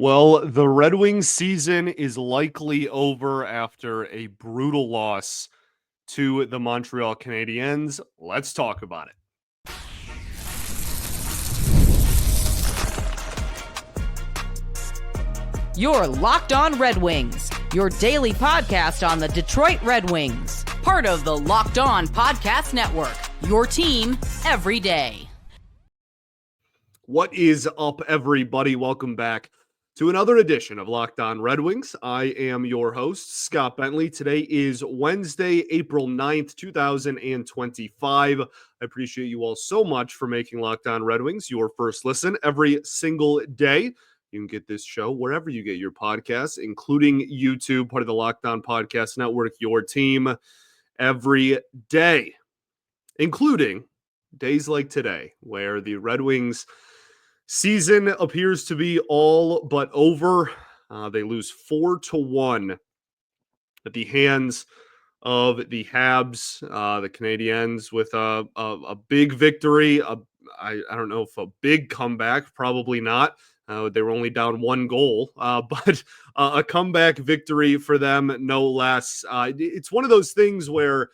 Well, the Red Wings season is likely over after a brutal loss to the Montreal Canadiens. Let's talk about it. You're Locked On Red Wings, your daily podcast on the Detroit Red Wings. Part of the Locked On Podcast Network, your team every day. What is up, everybody? Welcome back to another edition of Locked On Red Wings. I am your host, Scott Bentley. Today is Wednesday, April 9th, 2025. I appreciate you all so much for making Locked On Red Wings your first listen every single day. You can get this show wherever you get your podcasts, including YouTube, part of the Locked On Podcast Network, your team every day, including days like today, where the Red Wings season appears to be all but over. They lose 4-1 at the hands of the Habs, the Canadiens, with a big victory. I don't know if a big comeback, probably not. They were only down one goal, but a comeback victory for them, no less. It's one of those things where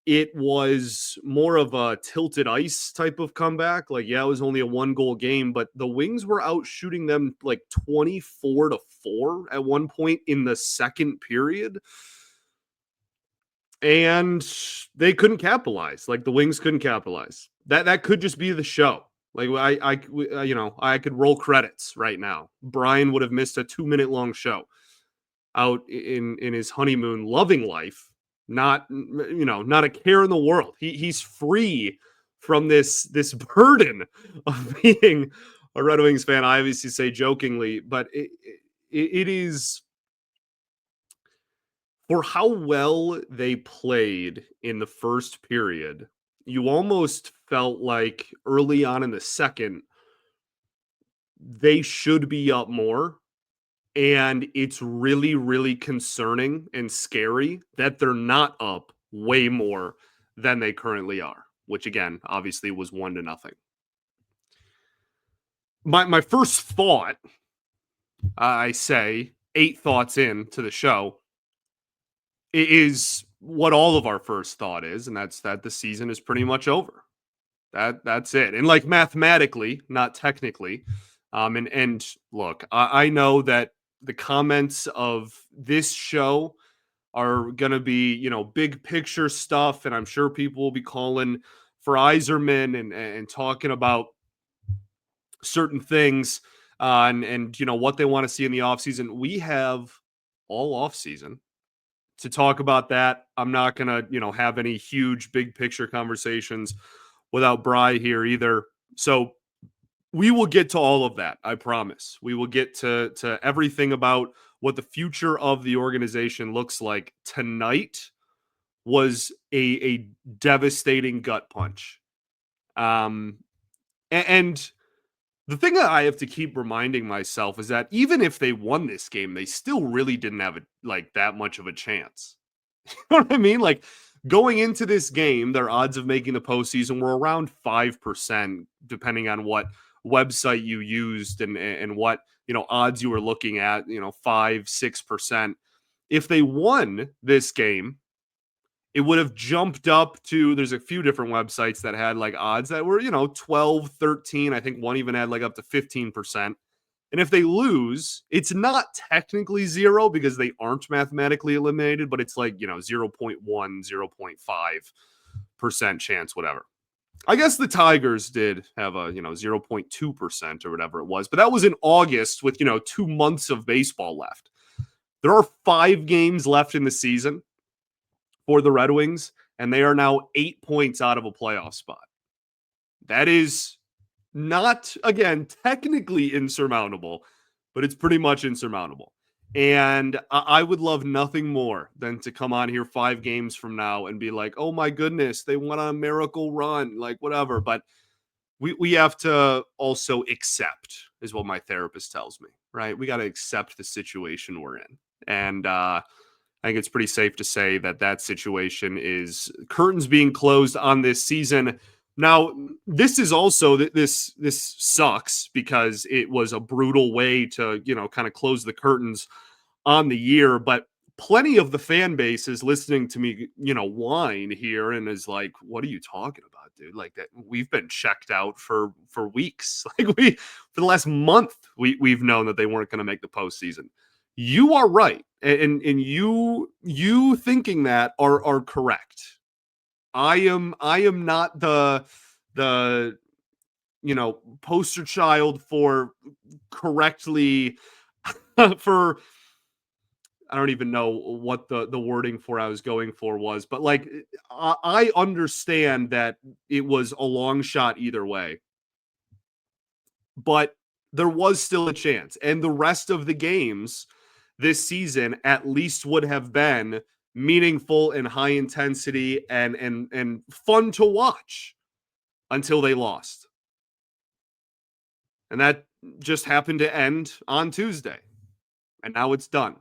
it was more of a tilted ice type of comeback. Like, yeah, it was only a 1-goal game, but the Wings were out shooting them like 24-4 at one point in the second period. And they couldn't capitalize. Like, the Wings couldn't capitalize. That could just be the show. Like, I could roll credits right now. Brian would have missed a 2-minute long show out in his honeymoon, loving life. Not a care in the world. He's free from this burden of being a Red Wings fan. I obviously say jokingly, but it is, for how well they played in the first period. You almost felt like early on in the second, they should be up more. And it's really, really concerning and scary that they're not up way more than they currently are, which again, obviously was 1-0. My first thought, I say 8 thoughts in to the show, is what all of our first thought is, and that's that the season is pretty much over. That's it. And like mathematically, not technically. And look, I know that the comments of this show are going to be, big picture stuff. And I'm sure people will be calling for Yzerman and talking about certain things and what they want to see in the offseason. We have all offseason to talk about that. I'm not going to, have any huge big picture conversations without Bry here either. So we will get to all of that. I promise. We will get to everything about what the future of the organization looks like. Tonight was a devastating gut punch. And the thing that I have to keep reminding myself is that even if they won this game, they still really didn't have that much of a chance. You know what I mean? Like, going into this game, their odds of making the postseason were around 5%, depending on what website you used and what odds you were looking at. 5-6%. If they won this game, it would have jumped up to, there's a few different websites that had odds that were 12, 13. I think one even had up to 15%. And if they lose, it's not technically zero because they aren't mathematically eliminated, but it's 0.1, 0.5% chance, whatever. I guess the Tigers did have a 0.2% or whatever it was, but that was in August with 2 months of baseball left. There are 5 games left in the season for the Red Wings, and they are now 8 points out of a playoff spot. That is not, again, technically insurmountable, but it's pretty much insurmountable. And I would love nothing more than to come on here 5 games from now and be like, oh my goodness, they went on a miracle run, whatever. But we have to also accept, is what my therapist tells me, right? We got to accept the situation we're in. And I think it's pretty safe to say that situation is curtains being closed on this season. Now, this is also this sucks because it was a brutal way to, kind of close the curtains on the year, but plenty of the fan base is listening to me, whine here and is like, "What are you talking about, dude? Like that we've been checked out for weeks. Like for the last month we've known that they weren't going to make the postseason." You are right, and you thinking that are correct. I am not the poster child for correctly for I don't even know what the wording for I was going for was, but like I understand that it was a long shot either way, but there was still a chance, and the rest of the games this season at least would have been meaningful and high intensity and fun to watch until they lost. And that just happened to end on Tuesday. And now it's done.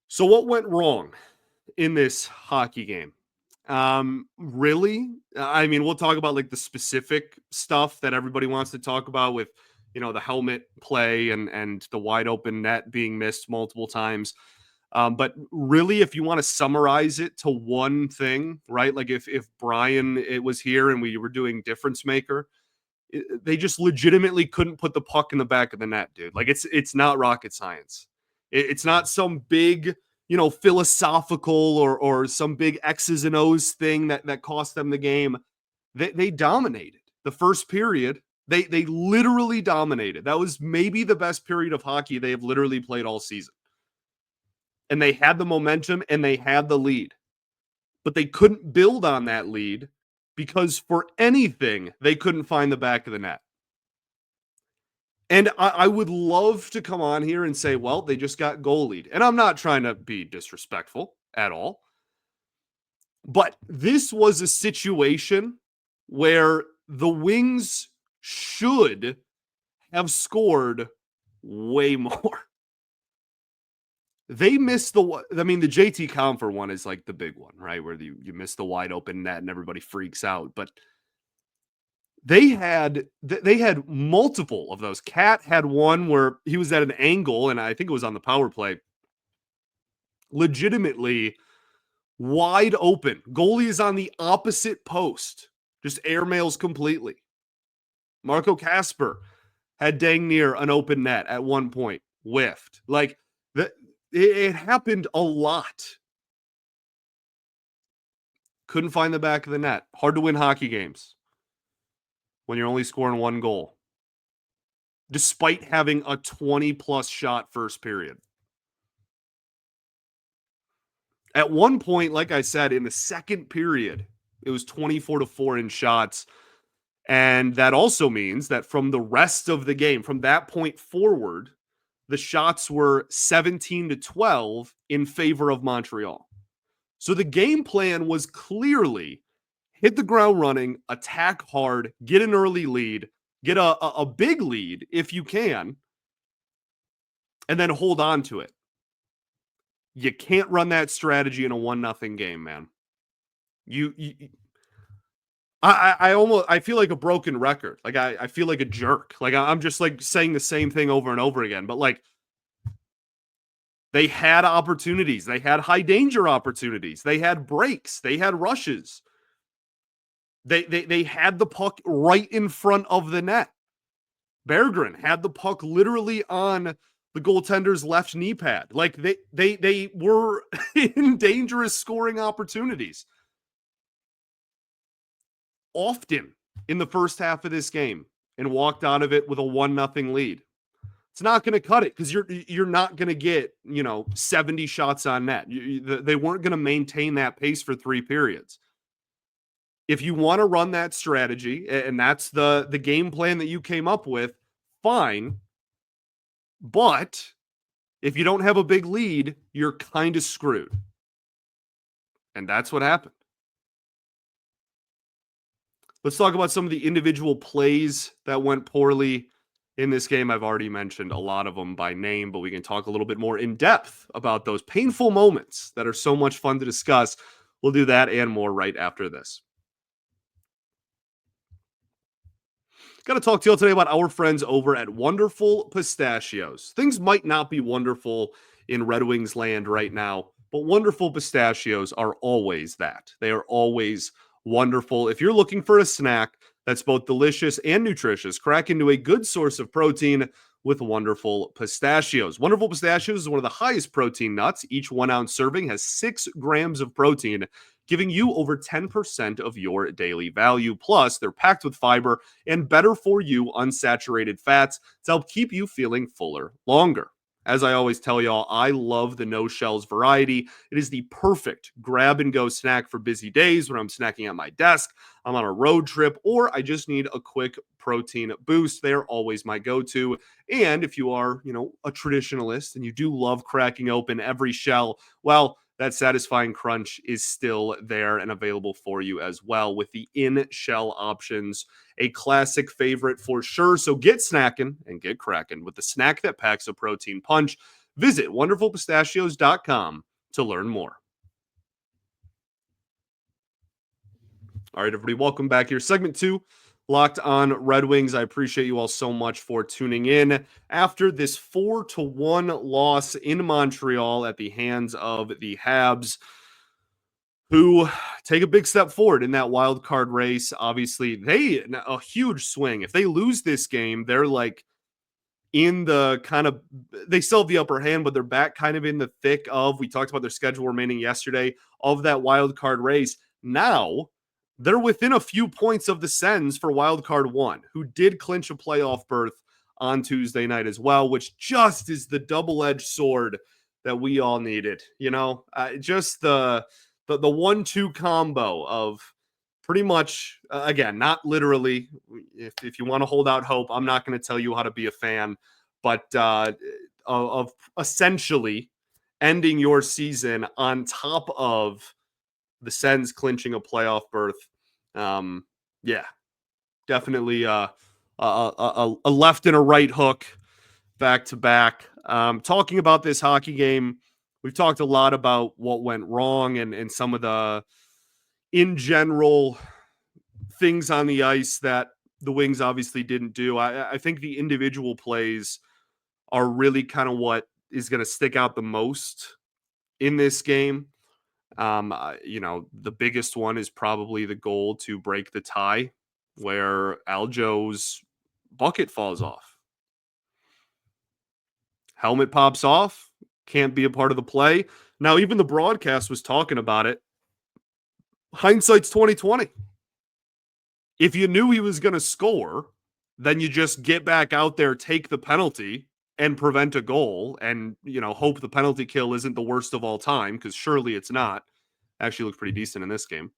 So what went wrong in this hockey game? Really? I mean, we'll talk about like the specific stuff that everybody wants to talk about with, the helmet play and the wide open net being missed multiple times. But really, if you want to summarize it to one thing, right? Like if Brian it was here and we were doing difference maker, they just legitimately couldn't put the puck in the back of the net, dude. Like it's not rocket science. It's not some big, philosophical or some big X's and O's thing that cost them the game. They dominated the first period. They literally dominated. That was maybe the best period of hockey they have literally played all season. And they had the momentum and they had the lead. But they couldn't build on that lead because for anything, they couldn't find the back of the net. And I would love to come on here and say, well, they just got goalied. And I'm not trying to be disrespectful at all. But this was a situation where the Wings should have scored way more. They missed the JT Compher one is like the big one, right? Where you miss the wide open net and everybody freaks out. But they had multiple of those. Cat had one where he was at an angle, and I think it was on the power play. Legitimately wide open. Goalie is on the opposite post. Just airmails completely. Marco Casper had dang near an open net at one point. Whiffed. Like it happened a lot. Couldn't find the back of the net. Hard to win hockey games when you're only scoring one goal, despite having a 20-plus shot first period. At one point, like I said, in the second period, it was 24-4 in shots. And that also means that from the rest of the game, from that point forward, the shots were 17-12 in favor of Montreal. So the game plan was clearly hit the ground running, attack hard, get an early lead, get a big lead if you can, and then hold on to it. You can't run that strategy in a 1-0 game, man. I feel like a broken record. Like I feel like a jerk. Like I'm just like saying the same thing over and over again. But like they had opportunities. They had high danger opportunities. They had breaks. They had rushes. They had the puck right in front of the net. Berggren had the puck literally on the goaltender's left knee pad. Like they were in dangerous scoring opportunities often in the first half of this game and walked out of it with a 1-0 lead. It's not going to cut it because you're not going to get 70 shots on net. They weren't going to maintain that pace for 3 periods. If you want to run that strategy and that's the game plan that you came up with, fine. But if you don't have a big lead, you're kind of screwed. And that's what happened. Let's talk about some of the individual plays that went poorly in this game. I've already mentioned a lot of them by name, but we can talk a little bit more in depth about those painful moments that are so much fun to discuss. We'll do that and more right after this. Got to talk to you all today about our friends over at Wonderful Pistachios. Things might not be wonderful in Red Wings land right now, but Wonderful Pistachios are always that. They are always wonderful. If you're looking for a snack that's both delicious and nutritious, crack into a good source of protein with Wonderful Pistachios. Wonderful Pistachios is one of the highest protein nuts. Each 1 ounce serving has 6 grams of protein, giving you over 10% of your daily value. Plus, they're packed with fiber and better for you unsaturated fats to help keep you feeling fuller longer. As I always tell y'all, I love the no shells variety. It is the perfect grab and go snack for busy days when I'm snacking at my desk, I'm on a road trip, or I just need a quick protein boost. They're always my go-to. And if you are, a traditionalist and you do love cracking open every shell, well, that satisfying crunch is still there and available for you as well with the in-shell options. A classic favorite for sure. So get snacking and get cracking with the snack that packs a protein punch. Visit wonderfulpistachios.com to learn more. All right, everybody, welcome back here. Segment 2, Locked on Red Wings. I appreciate you all so much for tuning in after this 4-1 loss in Montreal at the hands of the Habs, who take a big step forward in that wild card race. Obviously, a huge swing. If they lose this game, they're like in the they still have the upper hand, but they're back kind of in the thick of, we talked about their schedule remaining yesterday, of that wild card race. Now, they're within a few points of the Sens for wild card 1, who did clinch a playoff berth on Tuesday night as well, which just is the double-edged sword that we all needed. Just the 1-2 combo of pretty much, again, not literally. If you want to hold out hope, I'm not going to tell you how to be a fan, but of essentially ending your season on top of the Sens clinching a playoff berth. Definitely a left and a right hook back to back. Talking about this hockey game, we've talked a lot about what went wrong and some of the, in general, things on the ice that the Wings obviously didn't do. I think the individual plays are really kind of what is going to stick out the most in this game. The biggest one is probably the goal to break the tie where Aljo's bucket falls off. Helmet pops off, can't be a part of the play. Now, even the broadcast was talking about it. Hindsight's 2020. If you knew he was going to score, then you just get back out there, take the penalty, and prevent a goal, and hope the penalty kill isn't the worst of all time, because surely it's not. Actually looks pretty decent in this game.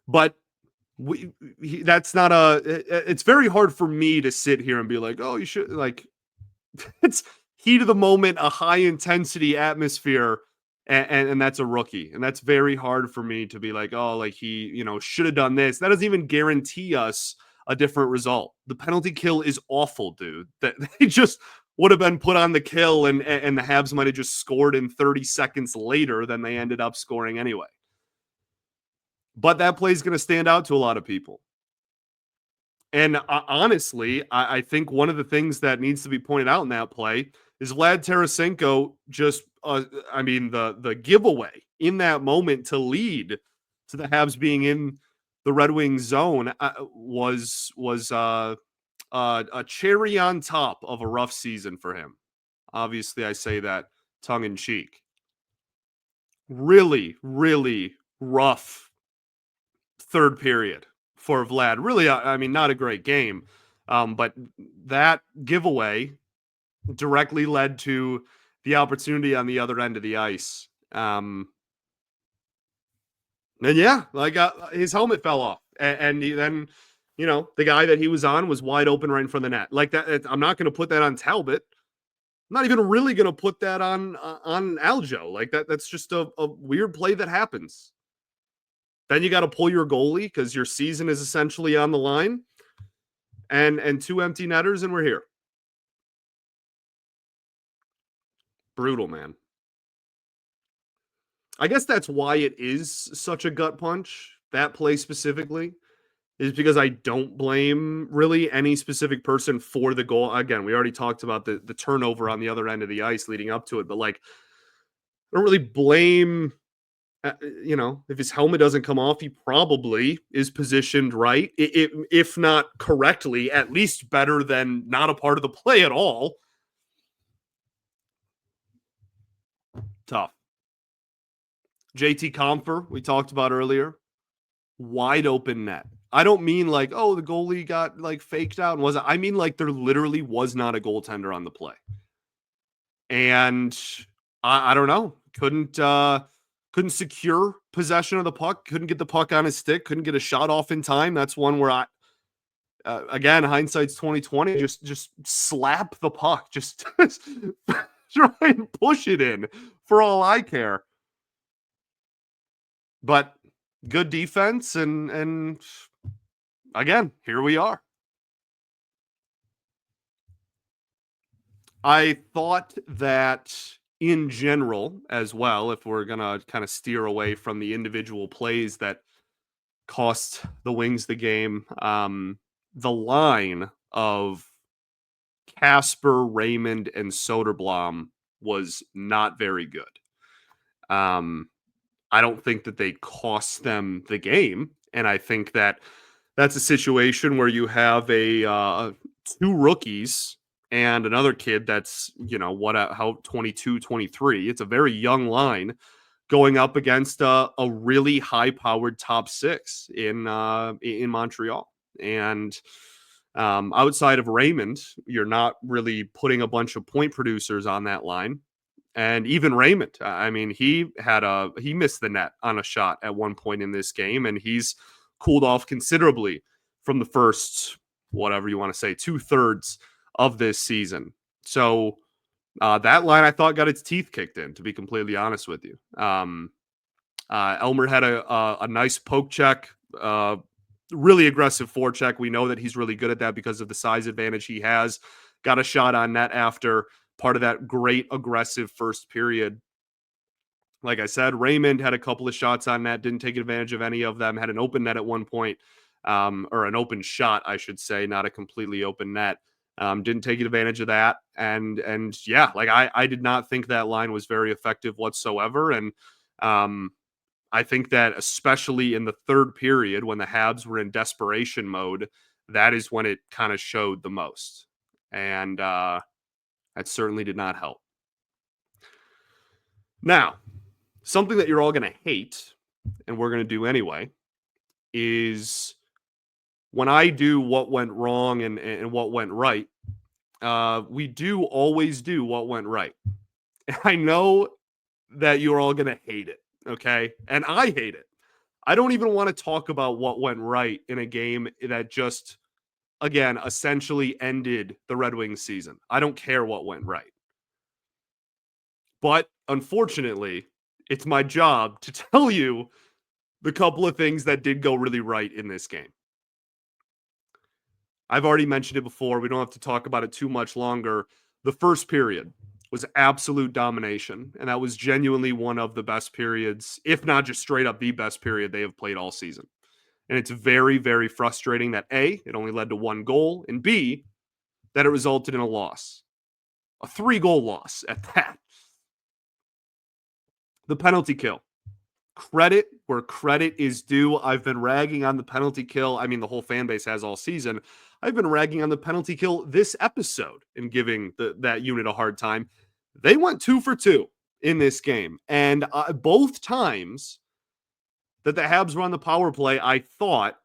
But that's not it's very hard for me to sit here and be like, oh, you should, like, it's heat of the moment, a high intensity atmosphere, and that's a rookie. And that's very hard for me to be like, oh, like he, should have done this. That doesn't even guarantee us a different result. The penalty kill is awful, dude. That they just would have been put on the kill, and the Habs might have just scored in 30 seconds later than they ended up scoring anyway. But that play is going to stand out to a lot of people. And honestly, I think one of the things that needs to be pointed out in that play is Vlad Tarasenko just, the giveaway in that moment to lead to the Habs being in the Red Wings zone was a cherry on top of a rough season for him. Obviously, I say that tongue in cheek. Really, really rough third period for Vlad. Really, not a great game. But that giveaway directly led to the opportunity on the other end of the ice. And his helmet fell off. And then, the guy that he was on was wide open right in front of the net. Like that, I'm not going to put that on Talbot. I'm not even really going to put that on Aljo. Like that's just a weird play that happens. Then you got to pull your goalie because your season is essentially on the line. And 2 empty netters, and we're here. Brutal, man. I guess that's why it is such a gut punch, that play specifically, is because I don't blame really any specific person for the goal. Again, we already talked about the turnover on the other end of the ice leading up to it, but like I don't really blame if his helmet doesn't come off, he probably is positioned right. If not correctly, at least better than not a part of the play at all. Tough. JT Compher, we talked about earlier, wide open net. I don't mean like, oh, the goalie got like faked out and wasn't. I mean like there literally was not a goaltender on the play. And I don't know, couldn't secure possession of the puck, couldn't get the puck on his stick, couldn't get a shot off in time. That's one where again, hindsight's 2020. Just slap the puck, just try and push it in for all I care. But good defense, and again, here we are. I thought that in general as well, if we're going to kind of steer away from the individual plays that cost the Wings the game, the line of Casper, Raymond, and Soderblom was not very good. I don't think that they cost them the game, and I think that that's a situation where you have two rookies and another kid that's, how 22, 23. It's a very young line going up against a really high-powered top six in Montreal. And outside of Raymond, you're not really putting a bunch of point producers on that line. And even Raymond, I mean, he missed the net on a shot at one point in this game, and he's cooled off considerably from the first, whatever you want to say, 2/3 of this season. So that line I thought got its teeth kicked in, to be completely honest with you. Elmer had a nice poke check, really aggressive forecheck. We know that he's really good at that because of the size advantage he has. Got a shot on net after part of that great aggressive first period. Like I said, Raymond had a couple of shots on net, didn't take advantage of any of them, had an open net at one point, or an open shot, I should say, not a completely open net. Didn't take advantage of that. And yeah, like I did not think that line was very effective whatsoever. And I think that especially in the third period when the Habs were in desperation mode, that is when it kind of showed the most. And that certainly did not help. Now, something that you're all going to hate, and we're going to do anyway, is when I do what went wrong and what went right, we do always do what went right. And I know that you're all going to hate it, okay? And I hate it. I don't even want to talk about what went right in a game that just, again, essentially ended the Red Wings season. I don't care what went right. But unfortunately, it's my job to tell you the couple of things that did go really right in this game. I've already mentioned it before. We don't have to talk about it too much longer. The first period was absolute domination, and that was genuinely one of the best periods, if not just straight up the best period they have played all season. And it's very, very frustrating that A, it only led to one goal, and B, that it resulted in a loss. A 3-goal loss at that. The penalty kill. Credit where credit is due. I've been ragging on the penalty kill. I mean, the whole fan base has all season. I've been ragging on the penalty kill this episode and giving that unit a hard time. They went 2 for 2 in this game. And both times that the Habs were on the power play, I thought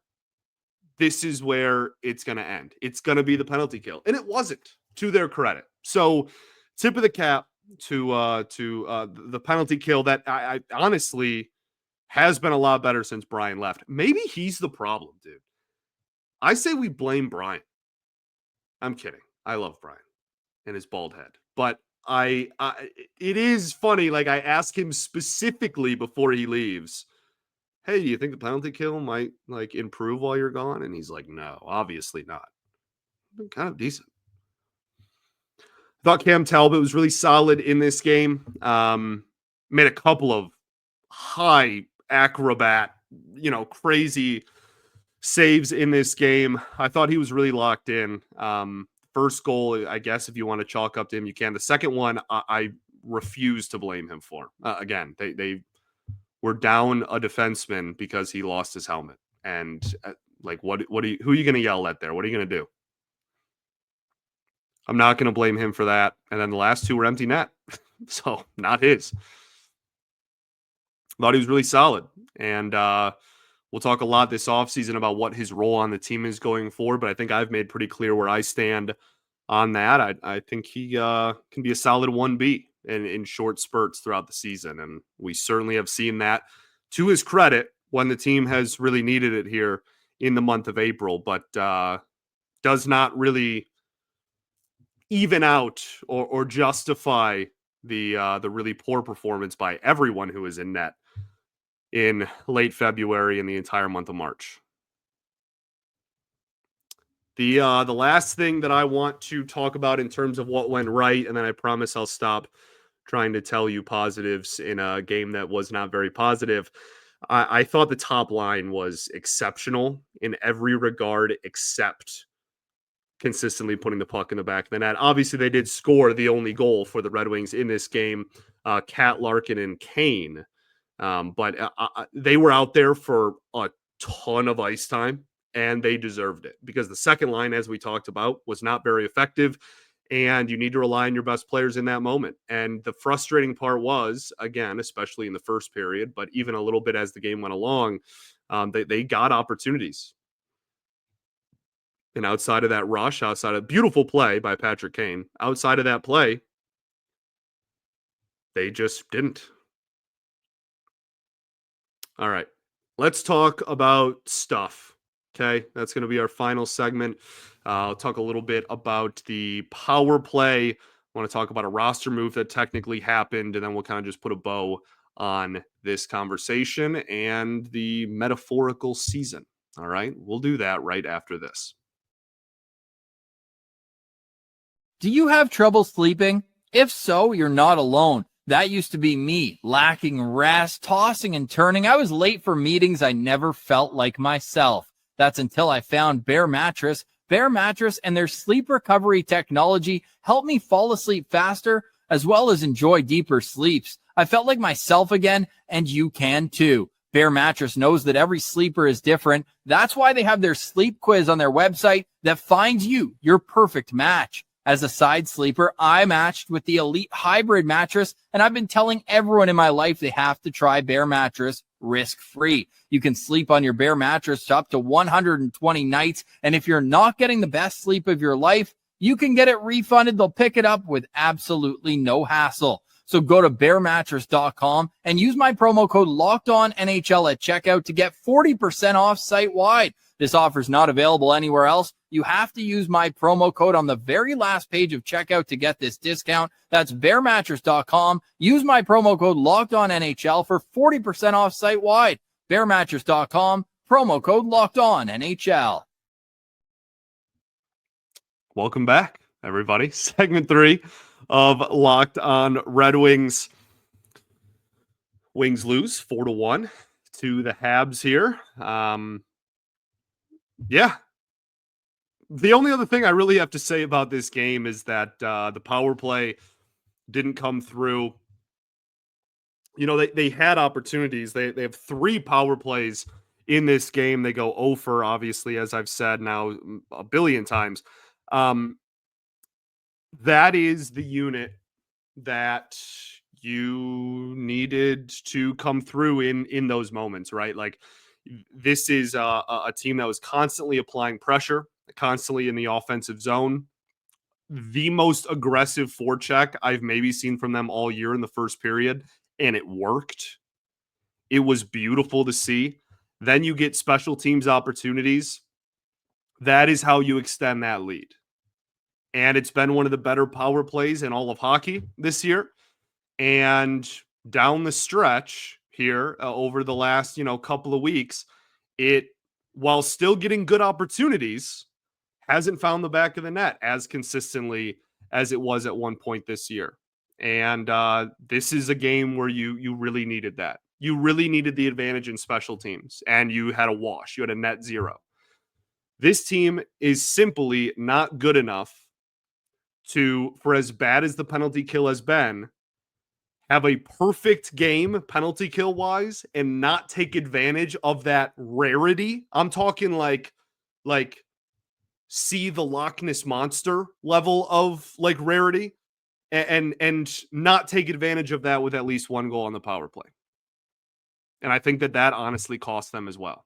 this is where it's going to end. It's going to be the penalty kill. And it wasn't, to their credit. So tip of the cap to the penalty kill that I honestly has been a lot better since Brian left. Maybe he's the problem, dude. I say we blame Brian. I'm kidding. I love Brian and his bald head. But it is funny. Like, I ask him specifically before he leaves, hey, do you think the penalty kill might like improve while you're gone? And he's like, no, obviously not. Been kind of decent. Thought Cam Talbot was really solid in this game. Made a couple of high acrobat, crazy saves in this game. I thought he was really locked in. First goal, I guess if you want to chalk up to him, you can. The second one, I refuse to blame him for. Again, they were down a defenseman because he lost his helmet. And like, who are you going to yell at there? What are you going to do? I'm not going to blame him for that. And then the last two were empty net. So not his. Thought he was really solid. And we'll talk a lot this offseason about what his role on the team is going forward. But I think I've made pretty clear where I stand on that. I think he can be a solid 1B in short spurts throughout the season. And we certainly have seen that to his credit when the team has really needed it here in the month of April, but does not really even out or justify the really poor performance by everyone who is in net in late February and the entire month of March. The last thing that I want to talk about in terms of what went right, and then I promise I'll stop trying to tell you positives in a game that was not very positive. I thought the top line was exceptional in every regard except consistently putting the puck in the back of the net. Obviously, they did score the only goal for the Red Wings in this game, Cat, Larkin, and Kane. But they were out there for a ton of ice time, and they deserved it because the second line, as we talked about, was not very effective, and you need to rely on your best players in that moment. And the frustrating part was, again, especially in the first period, but even a little bit as the game went along, they got opportunities. And outside of that rush, outside of beautiful play by Patrick Kane, outside of that play, they just didn't. All right, let's talk about stuff. Okay, that's going to be our final segment. I'll talk a little bit about the power play. I want to talk about a roster move that technically happened, and then we'll kind of just put a bow on this conversation and the metaphorical season. All right, we'll do that right after this. Do you have trouble sleeping? If so, you're not alone. That used to be me, lacking rest, tossing and turning. I was late for meetings. I never felt like myself. That's until I found Bare Mattress. Bare Mattress and their sleep recovery technology helped me fall asleep faster, as well as enjoy deeper sleeps. I felt like myself again, and you can too. Bare Mattress knows that every sleeper is different. That's why they have their sleep quiz on their website that finds you your perfect match. As a side sleeper, I matched with the Elite Hybrid mattress, and I've been telling everyone in my life they have to try Bare Mattress risk-free. You can sleep on your Bare Mattress up to 120 nights, and if you're not getting the best sleep of your life, you can get it refunded. They'll pick it up with absolutely no hassle. So go to baremattress.com and use my promo code LOCKEDONNHL at checkout to get 40% off site-wide. This offer is not available anywhere else. You have to use my promo code on the very last page of checkout to get this discount. That's baremattress.com. Use my promo code LOCKEDONNHL for 40% off site-wide. Baremattress.com, promo code LOCKEDONNHL. Welcome back, everybody. Segment 3 of Locked On Red Wings. Wings lose 4-1 to the Habs here. Yeah. The only other thing I really have to say about this game is that the power play didn't come through. You know, they had opportunities. They have 3 power plays in this game. They go 0 for, obviously, as I've said now a billion times. That is the unit that you needed to come through in those moments, right? Like, this is a team that was constantly applying pressure, constantly in the offensive zone. The most aggressive forecheck I've maybe seen from them all year in the first period, and it worked. It was beautiful to see. Then you get special teams opportunities. That is how you extend that lead. And it's been one of the better power plays in all of hockey this year. And down the stretch here over the last, couple of weeks, it, while still getting good opportunities, hasn't found the back of the net as consistently as it was at one point this year. And this is a game where you really needed that. You really needed the advantage in special teams, and you had a wash. You had a net 0. This team is simply not good enough for as bad as the penalty kill has been, have a perfect game penalty kill wise and not take advantage of that rarity. I'm talking like see the Loch Ness monster level of like rarity and not take advantage of that with at least one goal on the power play. And I think that honestly cost them as well.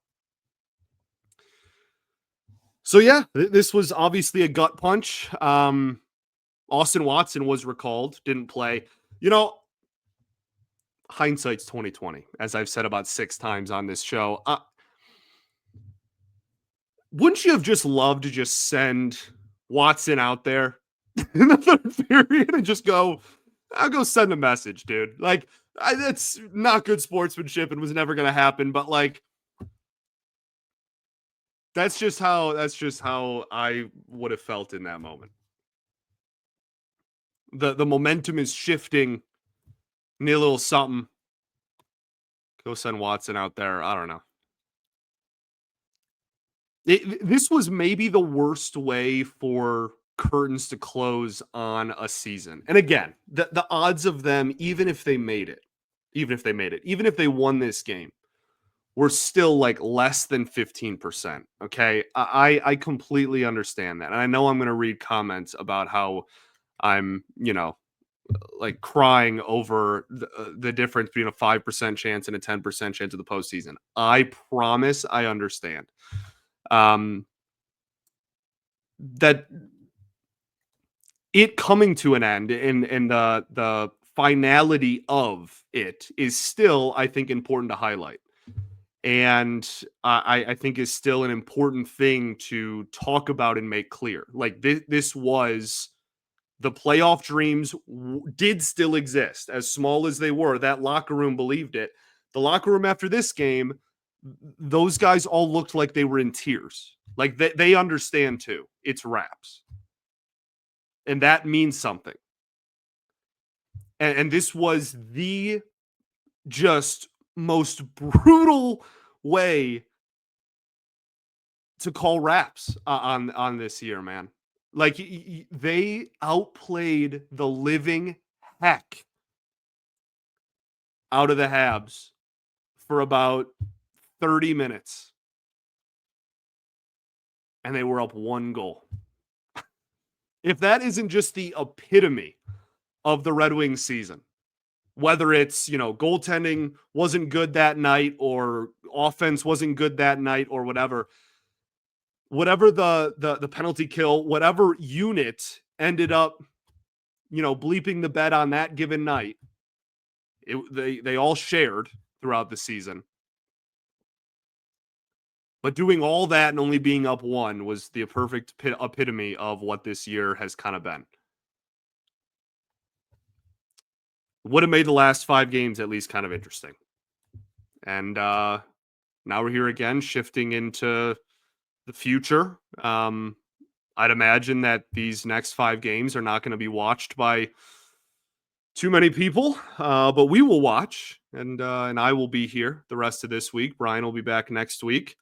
So yeah, this was obviously a gut punch. Austin Watson was recalled, didn't play. Hindsight's 2020, as I've said about 6 times on this show. Wouldn't you have just loved to just send Watson out there in the third period and just I'll go send a message, dude. Like, that's not good sportsmanship and was never going to happen. But like, that's just how I would have felt in that moment. The momentum is shifting. Need a little something. Go send Watson out there. I don't know. This was maybe the worst way for curtains to close on a season. And again, the odds of them, even if they won this game, were still like less than 15%. Okay. I completely understand that. And I know I'm going to read comments about how I'm, like crying over the difference between a 5% chance and a 10% chance of the postseason. I promise I understand. That it coming to an end and the finality of it is still, I think, important to highlight. And I think is still an important thing to talk about and make clear. Like this was the playoff dreams did still exist, as small as they were. That locker room believed it. The locker room after this game, those guys all looked like they were in tears. Like they understand too. It's wraps. And that means something. And this was the just most brutal way to call wraps on this year, man. Like they outplayed the living heck out of the Habs for about 30 minutes. And they were up 1 goal. If that isn't just the epitome of the Red Wings season, whether it's, goaltending wasn't good that night or offense wasn't good that night or whatever the penalty kill, whatever unit ended up, bleeping the bed on that given night, they all shared throughout the season. But doing all that and only being up 1 was the perfect epitome of what this year has kind of been. Would have made the last 5 games at least kind of interesting. And now we're here again, shifting into the future. I'd imagine that these next 5 games are not going to be watched by too many people, but we will watch, and I will be here the rest of this week. Brian will be back next week.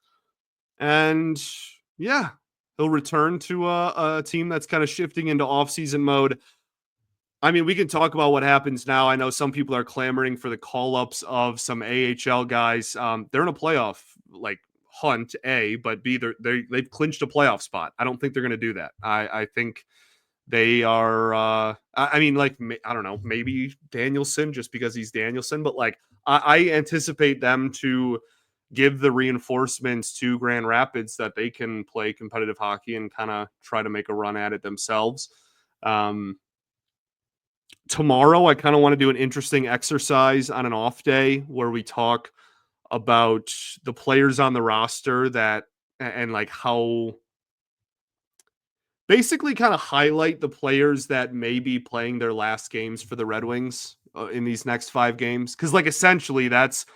And yeah, he'll return to a team that's kind of shifting into off-season mode. I mean, we can talk about what happens now. I know some people are clamoring for the call-ups of some AHL guys. They're in a playoff hunt, A, but B, they've clinched a playoff spot. I don't think they're going to do that. I think they are. I don't know, maybe Danielson just because he's Danielson, but I anticipate them to give the reinforcements to Grand Rapids that they can play competitive hockey and kind of try to make a run at it themselves. Tomorrow, I kind of want to do an interesting exercise on an off day where we talk about the players on the roster and how basically kind of highlight the players that may be playing their last games for the Red Wings in these next 5 games. Because essentially that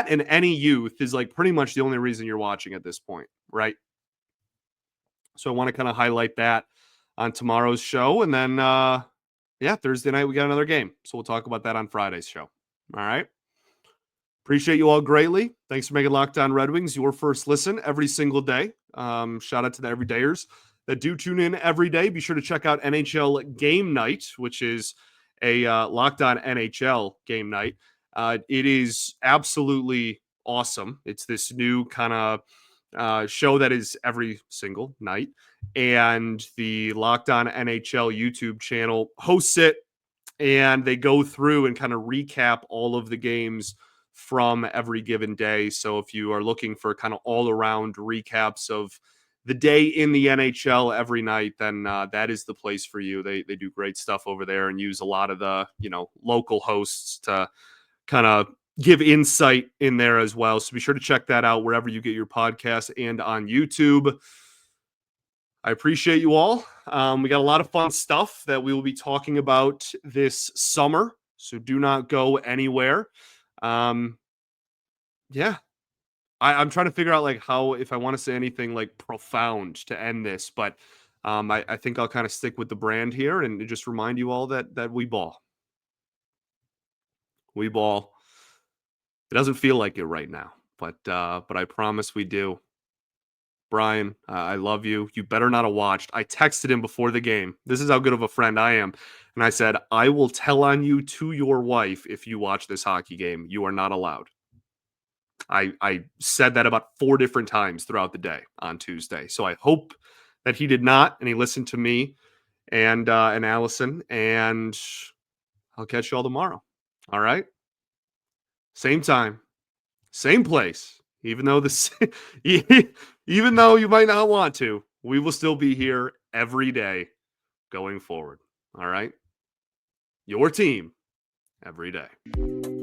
and any youth is pretty much the only reason you're watching at this point, right? So I want to kind of highlight that on tomorrow's show. And then, Thursday night we got another game. So we'll talk about that on Friday's show. All right. Appreciate you all greatly. Thanks for making Locked On Red Wings your first listen every single day. Shout out to the everydayers that do tune in every day. Be sure to check out NHL Game Night, which is a Locked On NHL game night. It is absolutely awesome. It's this new kind of show that is every single night, and the Locked On NHL YouTube channel hosts it, and they go through and kind of recap all of the games from every given day. So if you are looking for kind of all around recaps of the day in the NHL every night, then that is the place for you. They do great stuff over there and use a lot of the, local hosts to kind of give insight in there as well. So be sure to check that out wherever you get your podcast and on YouTube. I appreciate you all. We got a lot of fun stuff that we will be talking about this summer, so do not go anywhere. Yeah, I'm trying to figure out how, if I want to say anything profound to end this, but I think I'll kind of stick with the brand here and just remind you all that we ball. We ball. It doesn't feel like it right now, but I promise we do. Brian, I love you. You better not have watched. I texted him before the game. This is how good of a friend I am. And I said, I will tell on you to your wife if you watch this hockey game. You are not allowed. I said that about 4 different times throughout the day on Tuesday. So I hope that he did not, and he listened to me and Allison, and I'll catch you all tomorrow. All right? Same time, same place. Even though even though you might not want to, we will still be here every day going forward. All right? Your team every day.